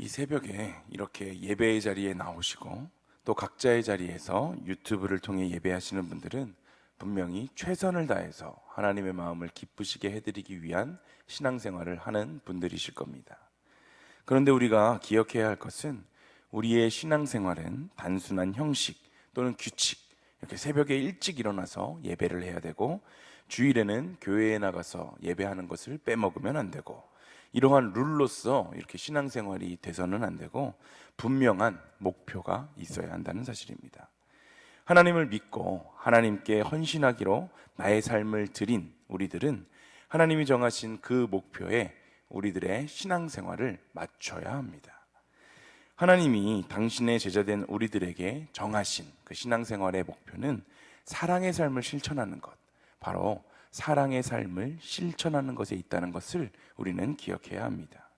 새벽에 이렇게 예배의 자리에 나오시고 또 각자의 자리에서 유튜브를 통해 예배하시는 분들은 분명히 최선을 다해서 하나님의 마음을 기쁘시게 해드리기 위한 신앙생활을 하는 분들이실 겁니다. 그런데 우리가 기억해야 할 것은 우리의 신앙생활은 단순한 형식 또는 규칙, 이렇게 새벽에 일찍 일어나서 예배를 해야 되고 주일에는 교회에 나가서 예배하는 것을 빼먹으면 안 되고 이러한 룰로서 이렇게 신앙생활이 돼서는 안 되고 분명한 목표가 있어야 한다는 사실입니다. 하나님을 믿고 하나님께 헌신하기로 나의 삶을 드린 우리들은 하나님이 정하신 그 목표에 우리들의 신앙생활을 맞춰야 합니다. 하나님이 당신의 제자된 우리들에게 정하신 그 신앙생활의 목표는 사랑의 삶을 실천하는 것, 바로 사랑의 삶을 실천하는 것에 있다는 것을 우리는 기억해야 합니다.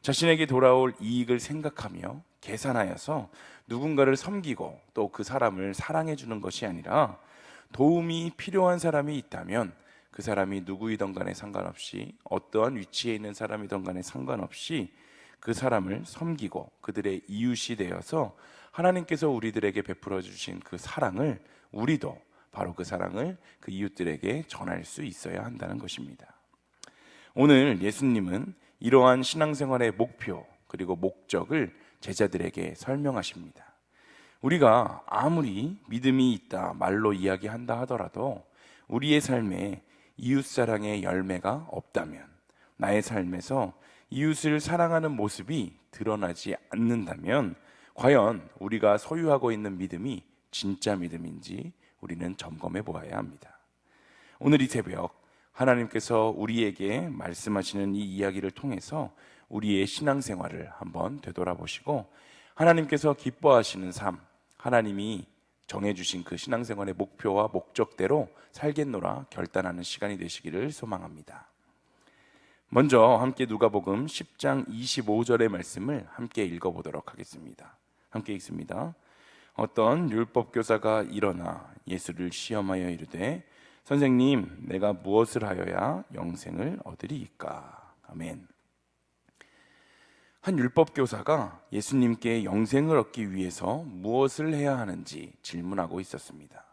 자신에게 돌아올 이익을 생각하며 계산하여서 누군가를 섬기고 또 그 사람을 사랑해 주는 것이 아니라 도움이 필요한 사람이 있다면 그 사람이 누구이든 간에 상관없이 어떠한 위치에 있는 사람이든 간에 상관없이 그 사람을 섬기고 그들의 이웃이 되어서 하나님께서 우리들에게 베풀어 주신 그 사랑을 우리도 바로 그 사랑을 그 이웃들에게 전할 수 있어야 한다는 것입니다. 오늘 예수님은 이러한 신앙생활의 목표 그리고 목적을 제자들에게 설명하십니다. 우리가 아무리 믿음이 있다 말로 이야기한다 하더라도 우리의 삶에 이웃사랑의 열매가 없다면, 나의 삶에서 이웃을 사랑하는 모습이 드러나지 않는다면 과연 우리가 소유하고 있는 믿음이 진짜 믿음인지 우리는 점검해 보아야 합니다. 오늘 이 새벽 하나님께서 우리에게 말씀하시는 이 이야기를 통해서 우리의 신앙생활을 한번 되돌아보시고 하나님께서 기뻐하시는 삶, 하나님이 정해주신 그 신앙생활의 목표와 목적대로 살겠노라 결단하는 시간이 되시기를 소망합니다. 먼저 함께 누가복음 10장 25절의 말씀을 함께 읽어보도록 하겠습니다. 함께 읽습니다. 어떤 율법교사가 일어나 예수를 시험하여 이르되 선생님, 내가 무엇을 하여야 영생을 얻으리이까? 아멘. 한 율법교사가 예수님께 영생을 얻기 위해서 무엇을 해야 하는지 질문하고 있었습니다.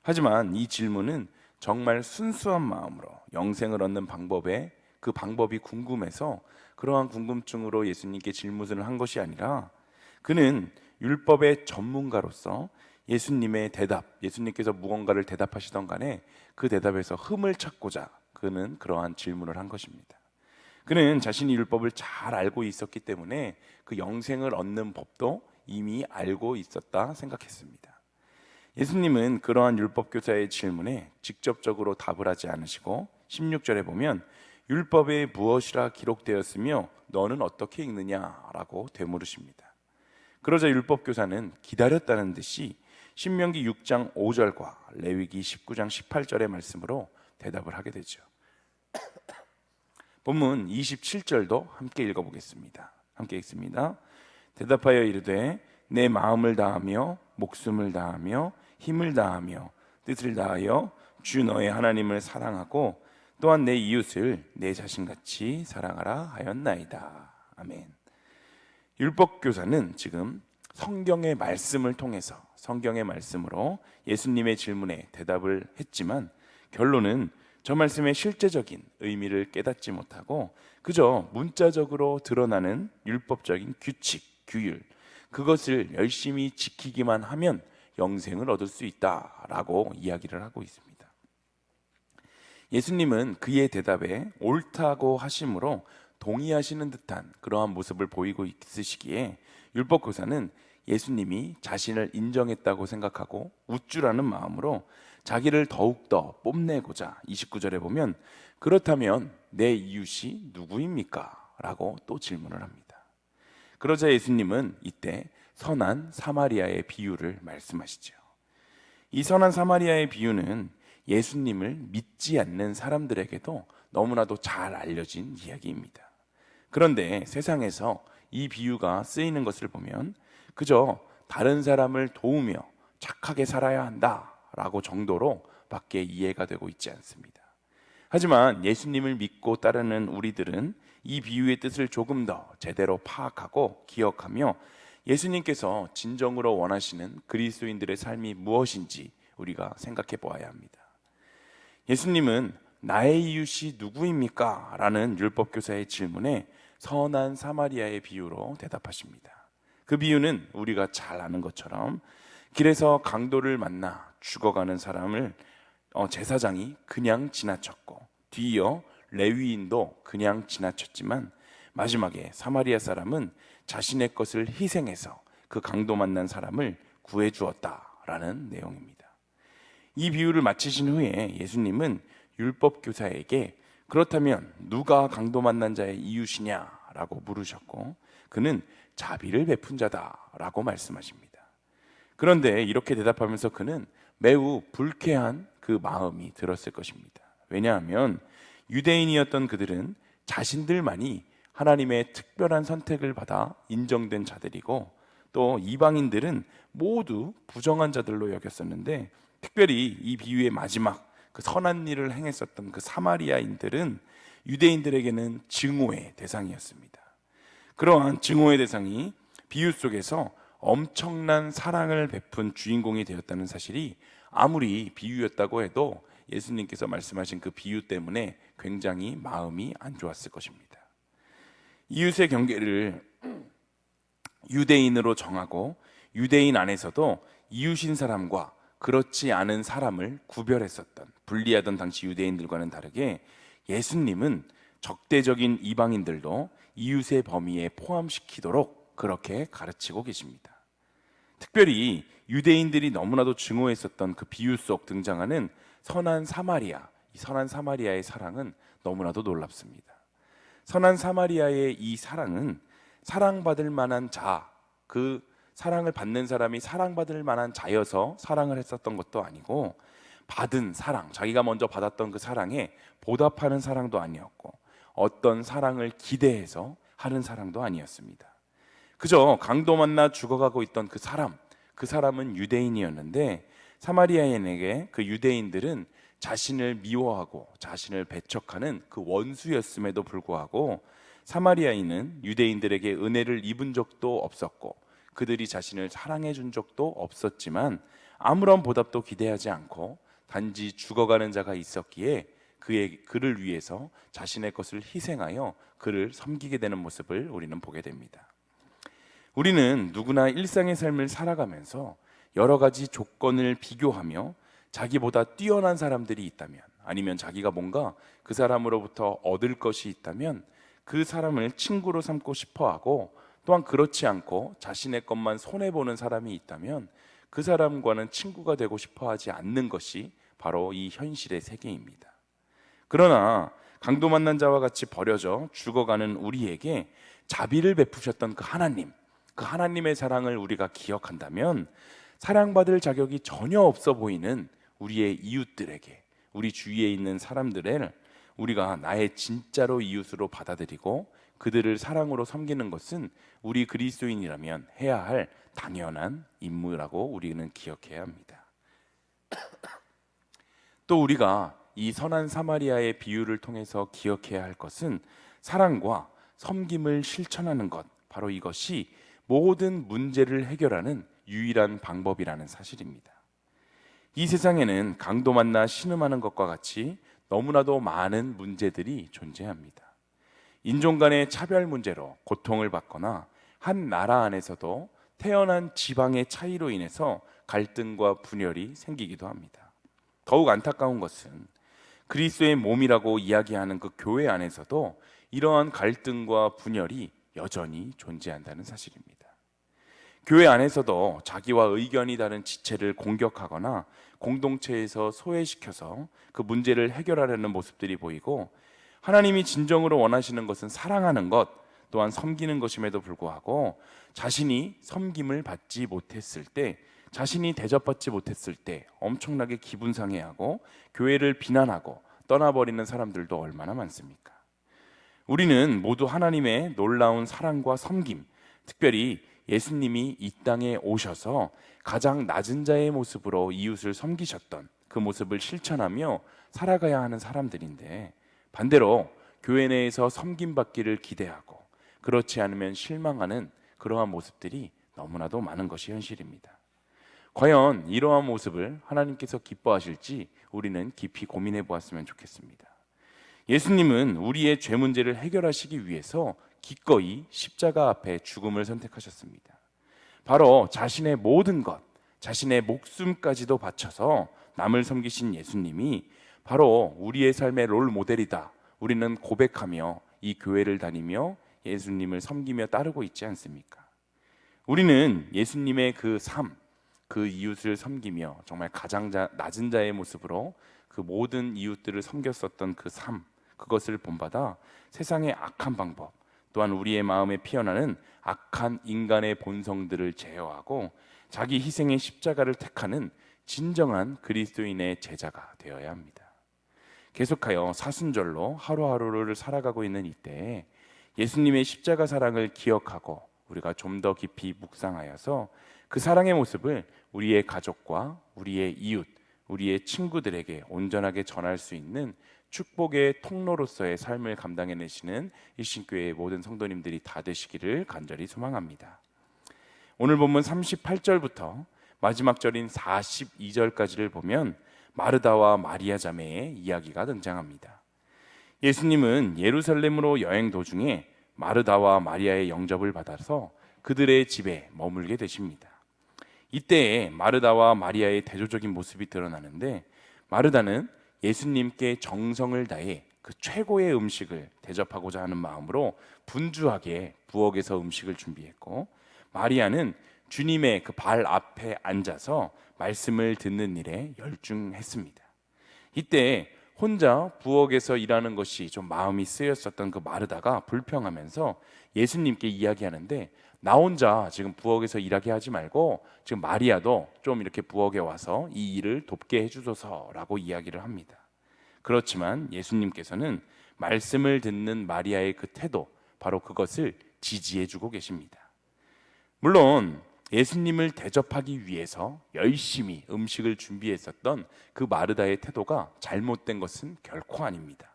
하지만 이 질문은 정말 순수한 마음으로 영생을 얻는 그 방법이 궁금해서 그러한 궁금증으로 예수님께 질문을 한 것이 아니라 그는 율법의 전문가로서 예수님의 대답, 예수님께서 무언가를 대답하시던 간에 그 대답에서 흠을 찾고자 그는 그러한 질문을 한 것입니다. 그는 자신이 율법을 잘 알고 있었기 때문에 그 영생을 얻는 법도 이미 알고 있었다 생각했습니다. 예수님은 그러한 율법교사의 질문에 직접적으로 답을 하지 않으시고 16절에 보면 율법에 무엇이라 기록되었으며 너는 어떻게 읽느냐라고 되물으십니다. 그러자 율법교사는 기다렸다는 듯이 신명기 6장 5절과 레위기 19장 18절의 말씀으로 대답을 하게 되죠. 본문 27절도 함께 읽어보겠습니다. 함께 읽습니다. 대답하여 이르되 내 마음을 다하며 목숨을 다하며 힘을 다하며 뜻을 다하여 주 너의 하나님을 사랑하고 또한 내 이웃을 내 자신같이 사랑하라 하였나이다. 아멘. 율법교사는 지금 성경의 말씀을 통해서 성경의 말씀으로 예수님의 질문에 대답을 했지만 결론은 저 말씀의 실제적인 의미를 깨닫지 못하고 그저 문자적으로 드러나는 율법적인 규칙, 규율, 그것을 열심히 지키기만 하면 영생을 얻을 수 있다라고 이야기를 하고 있습니다. 예수님은 그의 대답에 옳다고 하심으로 동의하시는 듯한 그러한 모습을 보이고 있으시기에 율법교사는 예수님이 자신을 인정했다고 생각하고 우쭐하는 마음으로 자기를 더욱더 뽐내고자 29절에 보면 그렇다면 내 이웃이 누구입니까? 라고 또 질문을 합니다. 그러자 예수님은 이때 선한 사마리아의 비유를 말씀하시죠. 이 선한 사마리아의 비유는 예수님을 믿지 않는 사람들에게도 너무나도 잘 알려진 이야기입니다. 그런데 세상에서 이 비유가 쓰이는 것을 보면 그저 다른 사람을 도우며 착하게 살아야 한다라고 정도로 밖에 이해가 되고 있지 않습니다. 하지만 예수님을 믿고 따르는 우리들은 이 비유의 뜻을 조금 더 제대로 파악하고 기억하며 예수님께서 진정으로 원하시는 그리스도인들의 삶이 무엇인지 우리가 생각해 보아야 합니다. 예수님은 나의 이웃이 누구입니까? 라는 율법교사의 질문에 선한 사마리아의 비유로 대답하십니다. 그 비유는 우리가 잘 아는 것처럼 길에서 강도를 만나 죽어가는 사람을 제사장이 그냥 지나쳤고 뒤이어 레위인도 그냥 지나쳤지만 마지막에 사마리아 사람은 자신의 것을 희생해서 그 강도 만난 사람을 구해 주었다라는 내용입니다. 이 비유를 마치신 후에 예수님은 율법 교사에게 그렇다면 누가 강도 만난 자의 이웃이냐라고 물으셨고 그는 자비를 베푼 자다라고 말씀하십니다. 그런데 이렇게 대답하면서 그는 매우 불쾌한 그 마음이 들었을 것입니다. 왜냐하면 유대인이었던 그들은 자신들만이 하나님의 특별한 선택을 받아 인정된 자들이고 또 이방인들은 모두 부정한 자들로 여겼었는데 특별히 이 비유의 마지막 그 선한 일을 행했었던 그 사마리아인들은 유대인들에게는 증오의 대상이었습니다. 그러한 증오의 대상이 비유 속에서 엄청난 사랑을 베푼 주인공이 되었다는 사실이 아무리 비유였다고 해도 예수님께서 말씀하신 그 비유 때문에 굉장히 마음이 안 좋았을 것입니다. 이웃의 경계를 유대인으로 정하고 유대인 안에서도 이웃인 사람과 그렇지 않은 사람을 구별했었던 분리하던 당시 유대인들과는 다르게 예수님은 적대적인 이방인들도 이웃의 범위에 포함시키도록 그렇게 가르치고 계십니다. 특별히 유대인들이 너무나도 증오했었던 그 비유 속 등장하는 선한 사마리아, 이 선한 사마리아의 사랑은 너무나도 놀랍습니다. 선한 사마리아의 이 사랑은 사랑받을 만한 자, 그 사랑을 받는 사람이 사랑받을 만한 자여서 사랑을 했었던 것도 아니고 받은 사랑, 자기가 먼저 받았던 그 사랑에 보답하는 사랑도 아니었고 어떤 사랑을 기대해서 하는 사랑도 아니었습니다. 그저 강도 만나 죽어가고 있던 그 사람은 유대인이었는데 사마리아인에게 그 유대인들은 자신을 미워하고 자신을 배척하는 그 원수였음에도 불구하고 사마리아인은 유대인들에게 은혜를 입은 적도 없었고 그들이 자신을 사랑해 준 적도 없었지만 아무런 보답도 기대하지 않고 단지 죽어가는 자가 있었기에 그를 위해서 자신의 것을 희생하여 그를 섬기게 되는 모습을 우리는 보게 됩니다. 우리는 누구나 일상의 삶을 살아가면서 여러 가지 조건을 비교하며 자기보다 뛰어난 사람들이 있다면 아니면 자기가 뭔가 그 사람으로부터 얻을 것이 있다면 그 사람을 친구로 삼고 싶어하고 또한 그렇지 않고 자신의 것만 손해보는 사람이 있다면 그 사람과는 친구가 되고 싶어하지 않는 것이 바로 이 현실의 세계입니다. 그러나 강도 만난 자와 같이 버려져 죽어가는 우리에게 자비를 베푸셨던 그 하나님의 사랑을 우리가 기억한다면 사랑받을 자격이 전혀 없어 보이는 우리의 이웃들에게, 우리 주위에 있는 사람들을 우리가 나의 진짜로 이웃으로 받아들이고 그들을 사랑으로 섬기는 것은 우리 그리스도인이라면 해야 할 당연한 임무라고 우리는 기억해야 합니다. 또 우리가 이 선한 사마리아의 비유를 통해서 기억해야 할 것은 사랑과 섬김을 실천하는 것, 바로 이것이 모든 문제를 해결하는 유일한 방법이라는 사실입니다. 이 세상에는 강도 만나 신음하는 것과 같이 너무나도 많은 문제들이 존재합니다. 인종 간의 차별 문제로 고통을 받거나 한 나라 안에서도 태어난 지방의 차이로 인해서 갈등과 분열이 생기기도 합니다. 더욱 안타까운 것은 그리스도의 몸이라고 이야기하는 그 교회 안에서도 이러한 갈등과 분열이 여전히 존재한다는 사실입니다. 교회 안에서도 자기와 의견이 다른 지체를 공격하거나 공동체에서 소외시켜서 그 문제를 해결하려는 모습들이 보이고 하나님이 진정으로 원하시는 것은 사랑하는 것 또한 섬기는 것임에도 불구하고 자신이 섬김을 받지 못했을 때, 자신이 대접받지 못했을 때 엄청나게 기분 상해하고 교회를 비난하고 떠나버리는 사람들도 얼마나 많습니까? 우리는 모두 하나님의 놀라운 사랑과 섬김, 특별히 예수님이 이 땅에 오셔서 가장 낮은 자의 모습으로 이웃을 섬기셨던 그 모습을 실천하며 살아가야 하는 사람들인데 반대로 교회 내에서 섬김받기를 기대하고 그렇지 않으면 실망하는 그러한 모습들이 너무나도 많은 것이 현실입니다. 과연 이러한 모습을 하나님께서 기뻐하실지 우리는 깊이 고민해 보았으면 좋겠습니다. 예수님은 우리의 죄 문제를 해결하시기 위해서 기꺼이 십자가 앞에 죽음을 선택하셨습니다. 바로 자신의 모든 것, 자신의 목숨까지도 바쳐서 남을 섬기신 예수님이 바로 우리의 삶의 롤 모델이다. 우리는 고백하며 이 교회를 다니며 예수님을 섬기며 따르고 있지 않습니까? 우리는 예수님의 그 삶, 그 이웃을 섬기며 정말 가장 낮은 자의 모습으로 그 모든 이웃들을 섬겼었던 그 삶, 그것을 본받아 세상의 악한 방법, 또한 우리의 마음에 피어나는 악한 인간의 본성들을 제어하고 자기 희생의 십자가를 택하는 진정한 그리스도인의 제자가 되어야 합니다. 계속하여 사순절로 하루하루를 살아가고 있는 이때에 예수님의 십자가 사랑을 기억하고 우리가 좀 더 깊이 묵상하여서 그 사랑의 모습을 우리의 가족과 우리의 이웃, 우리의 친구들에게 온전하게 전할 수 있는 축복의 통로로서의 삶을 감당해내시는 일신교회의 모든 성도님들이 다 되시기를 간절히 소망합니다. 오늘 본문 38절부터 마지막 절인 42절까지를 보면 마르다와 마리아 자매의 이야기가 등장합니다. 예수님은 예루살렘으로 여행 도중에 마르다와 마리아의 영접을 받아서 그들의 집에 머물게 되십니다. 이때에 마르다와 마리아의 대조적인 모습이 드러나는데, 마르다는 예수님께 정성을 다해 그 최고의 음식을 대접하고자 하는 마음으로 분주하게 부엌에서 음식을 준비했고, 마리아는 주님의 그 발 앞에 앉아서 말씀을 듣는 일에 열중했습니다. 이때 혼자 부엌에서 일하는 것이 좀 마음이 쓰였었던 그 마르다가 불평하면서 예수님께 이야기하는데, 나 혼자 지금 부엌에서 일하게 하지 말고 지금 마리아도 좀 이렇게 부엌에 와서 이 일을 돕게 해주소서라고 이야기를 합니다. 그렇지만 예수님께서는 말씀을 듣는 마리아의 그 태도, 바로 그것을 지지해주고 계십니다. 물론 예수님을 대접하기 위해서 열심히 음식을 준비했었던 그 마르다의 태도가 잘못된 것은 결코 아닙니다.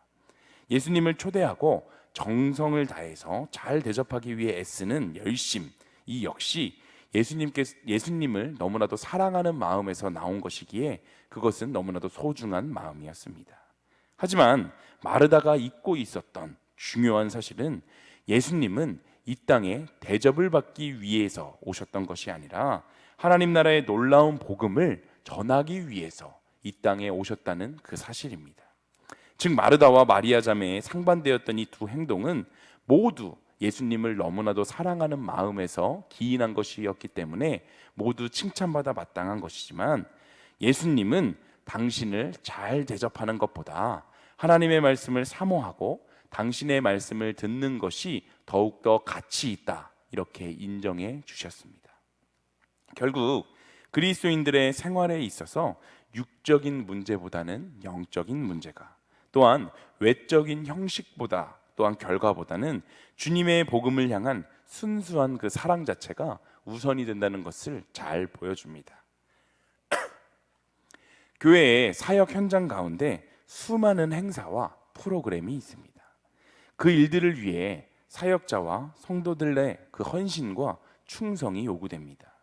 예수님을 초대하고 정성을 다해서 잘 대접하기 위해 애쓰는 열심, 이 역시 예수님을 너무나도 사랑하는 마음에서 나온 것이기에 그것은 너무나도 소중한 마음이었습니다. 하지만 마르다가 잊고 있었던 중요한 사실은 예수님은 이 땅에 대접을 받기 위해서 오셨던 것이 아니라 하나님 나라의 놀라운 복음을 전하기 위해서 이 땅에 오셨다는 그 사실입니다. 즉 마르다와 마리아 자매의 상반되었던 이 두 행동은 모두 예수님을 너무나도 사랑하는 마음에서 기인한 것이었기 때문에 모두 칭찬받아 마땅한 것이지만, 예수님은 당신을 잘 대접하는 것보다 하나님의 말씀을 사모하고 당신의 말씀을 듣는 것이 더욱더 가치 있다, 이렇게 인정해 주셨습니다. 결국 그리스도인들의 생활에 있어서 육적인 문제보다는 영적인 문제가, 또한 외적인 형식보다 또한 결과보다는 주님의 복음을 향한 순수한 그 사랑 자체가 우선이 된다는 것을 잘 보여줍니다. 교회의 사역 현장 가운데 수많은 행사와 프로그램이 있습니다. 그 일들을 위해 사역자와 성도들의 그 헌신과 충성이 요구됩니다.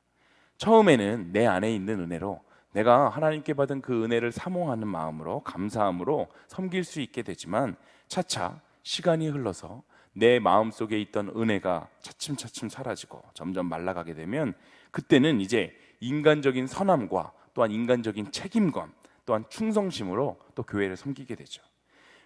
처음에는 내 안에 있는 은혜로 내가 하나님께 받은 그 은혜를 사모하는 마음으로 감사함으로 섬길 수 있게 되지만, 차차 시간이 흘러서 내 마음속에 있던 은혜가 차츰차츰 사라지고 점점 말라가게 되면, 그때는 이제 인간적인 선함과 또한 인간적인 책임감, 또한 충성심으로 또 교회를 섬기게 되죠.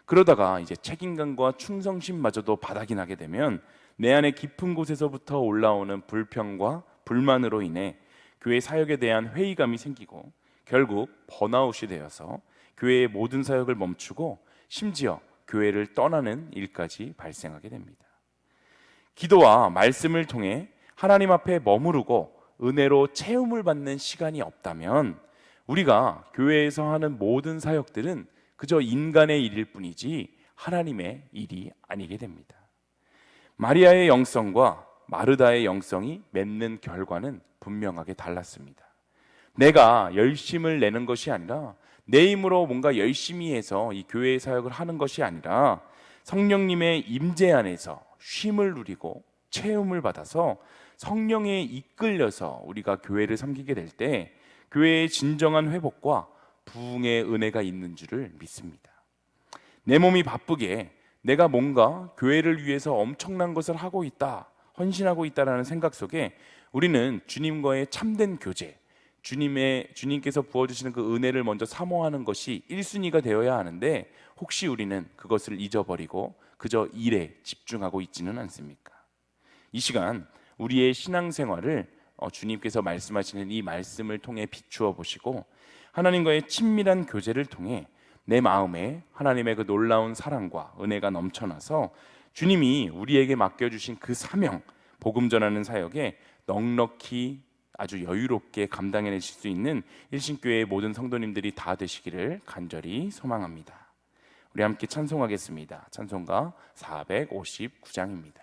그러다가 이제 책임감과 충성심마저도 바닥이 나게 되면 내 안에 깊은 곳에서부터 올라오는 불평과 불만으로 인해 교회 사역에 대한 회의감이 생기고 결국 번아웃이 되어서 교회의 모든 사역을 멈추고 심지어 교회를 떠나는 일까지 발생하게 됩니다. 기도와 말씀을 통해 하나님 앞에 머무르고 은혜로 채움을 받는 시간이 없다면 우리가 교회에서 하는 모든 사역들은 그저 인간의 일일 뿐이지 하나님의 일이 아니게 됩니다. 마리아의 영성과 마르다의 영성이 맺는 결과는 분명하게 달랐습니다. 내가 열심을 내는 것이 아니라 내 힘으로 뭔가 열심히 해서 이 교회의 사역을 하는 것이 아니라 성령님의 임재 안에서 쉼을 누리고 체험을 받아서 성령에 이끌려서 우리가 교회를 섬기게 될 때 교회의 진정한 회복과 부흥의 은혜가 있는 줄을 믿습니다. 내 몸이 바쁘게 내가 뭔가 교회를 위해서 엄청난 것을 하고 있다, 헌신하고 있다라는 생각 속에 우리는 주님과의 참된 교제, 주님께서 부어주시는 그 은혜를 먼저 사모하는 것이 1순위가 되어야 하는데 혹시 우리는 그것을 잊어버리고 그저 일에 집중하고 있지는 않습니까? 이 시간 우리의 신앙생활을 주님께서 말씀하시는 이 말씀을 통해 비추어 보시고 하나님과의 친밀한 교제를 통해 내 마음에 하나님의 그 놀라운 사랑과 은혜가 넘쳐나서 주님이 우리에게 맡겨주신 그 사명, 복음 전하는 사역에 넉넉히 아주 여유롭게 감당해내실 수 있는 일신교회의 모든 성도님들이 다 되시기를 간절히 소망합니다. 우리 함께 찬송하겠습니다. 찬송가 459장입니다.